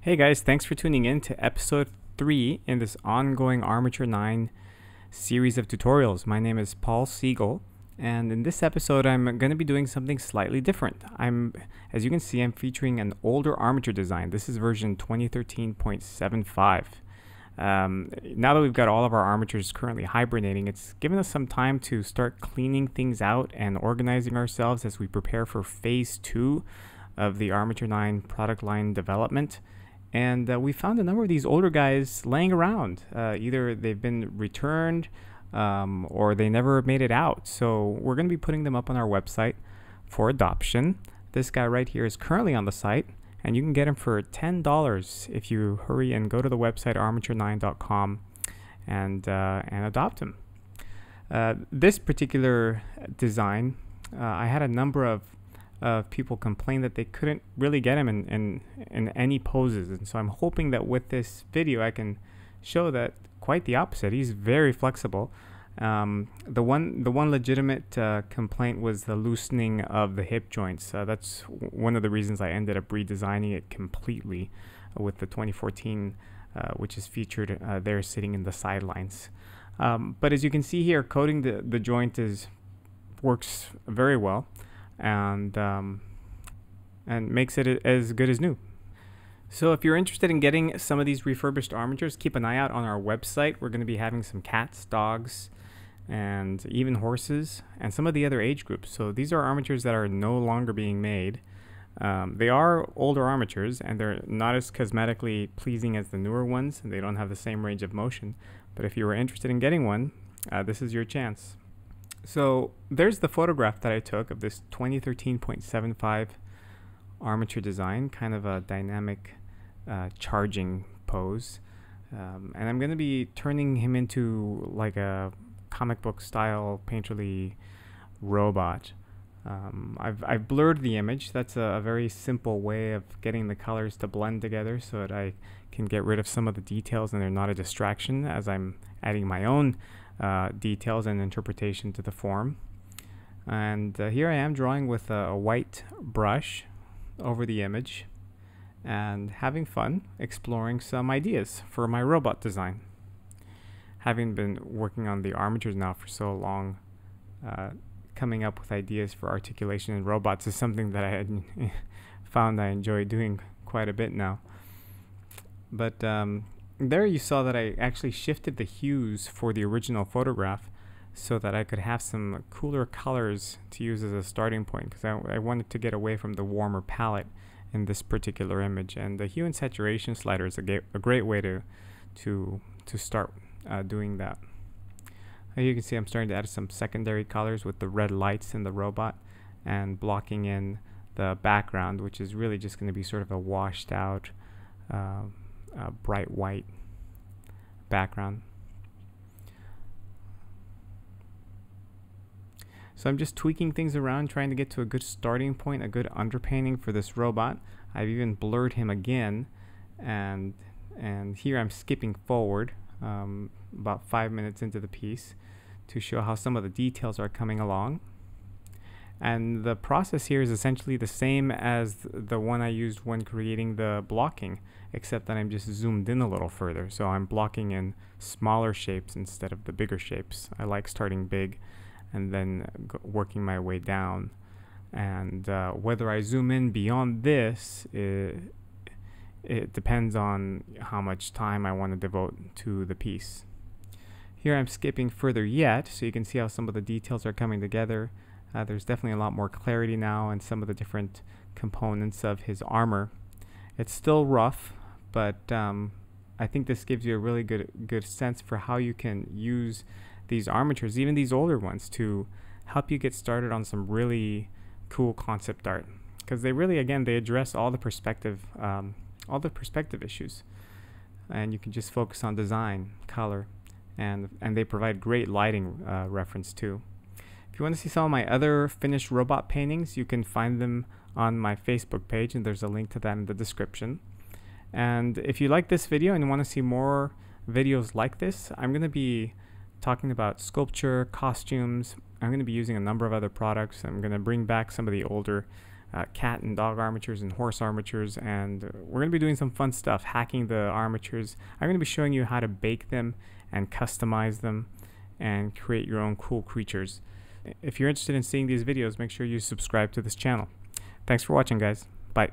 Hey guys, thanks for tuning in to episode 3 in this ongoing Armature 9 series of tutorials. My name is Paul Siegel, and in this episode I'm going to be doing something slightly different. As you can see, I'm featuring an older armature design. This is version 2013.75. Now that we've got all of our armatures currently hibernating, it's given us some time to start cleaning things out and organizing ourselves as we prepare for phase 2 of the Armature 9 product line development. And we found a number of these older guys laying around. Either they've been returned or they never made it out. So we're going to be putting them up on our website for adoption. This guy right here is currently on the site, and you can get him for $10 if you hurry and go to the website armature9.com and adopt him. This particular design, I had a number of people complain that they couldn't really get him in any poses, and so I'm hoping that with this video I can show that quite the opposite. He's very flexible. The one legitimate complaint was the loosening of the hip joints. That's one of the reasons I ended up redesigning it completely with the 2014, which is featured there sitting in the sidelines. But as you can see here, coating the joint works very well, and makes it as good as new. So if you're interested in getting some of these refurbished armatures, keep an eye out on our website. We're going to be having some cats, dogs, and even horses, and some of the other age groups. So these are armatures that are no longer being made. They are older armatures, and they're not as cosmetically pleasing as the newer ones, and they don't have the same range of motion. But if you were interested in getting one, this is your chance. So there's the photograph that I took of this 2013.75 armature design, kind of a dynamic charging pose. And I'm going to be turning him into like a comic book style painterly robot. I've blurred the image. That's a very simple way of getting the colors to blend together so that I can get rid of some of the details and they're not a distraction as I'm adding my own details and interpretation to the form. And here I am drawing with a white brush over the image and having fun exploring some ideas for my robot design. Having been working on the armatures now for so long, coming up with ideas for articulation in robots is something that I had found I enjoy doing quite a bit now. But there you saw that I actually shifted the hues for the original photograph so that I could have some cooler colors to use as a starting point, because I wanted to get away from the warmer palette in this particular image. And the hue and saturation slider is a great way to start doing that. As you can see, I'm starting to add some secondary colors with the red lights in the robot and blocking in the background, which is really just going to be sort of a washed out bright white background. So I'm just tweaking things around, trying to get to a good starting point, a good underpainting for this robot. I've even blurred him again, and here I'm skipping forward about 5 minutes into the piece to show how some of the details are coming along. And the process here is essentially the same as the one I used when creating the blocking, except that I'm just zoomed in a little further. So I'm blocking in smaller shapes instead of the bigger shapes. I like starting big and then working my way down. And whether I zoom in beyond this, it depends on how much time I want to devote to the piece. Here I'm skipping further yet, so you can see how some of the details are coming together. There's definitely a lot more clarity now in some of the different components of his armor. It's still rough, but I think this gives you a really good sense for how you can use these armatures, even these older ones, to help you get started on some really cool concept art, because they really, again, they address all the perspective issues, and you can just focus on design, color, and they provide great lighting reference too. If you want to see some of my other finished robot paintings, you can find them on my Facebook page, and there's a link to that in the description. And if you like this video and you want to see more videos like this, I'm going to be talking about sculpture, costumes. I'm going to be using a number of other products. I'm going to bring back some of the older cat and dog armatures and horse armatures, and we're going to be doing some fun stuff, hacking the armatures. I'm going to be showing you how to bake them and customize them and create your own cool creatures. If you're interested in seeing these videos, make sure you subscribe to this channel. Thanks for watching, guys. Bye.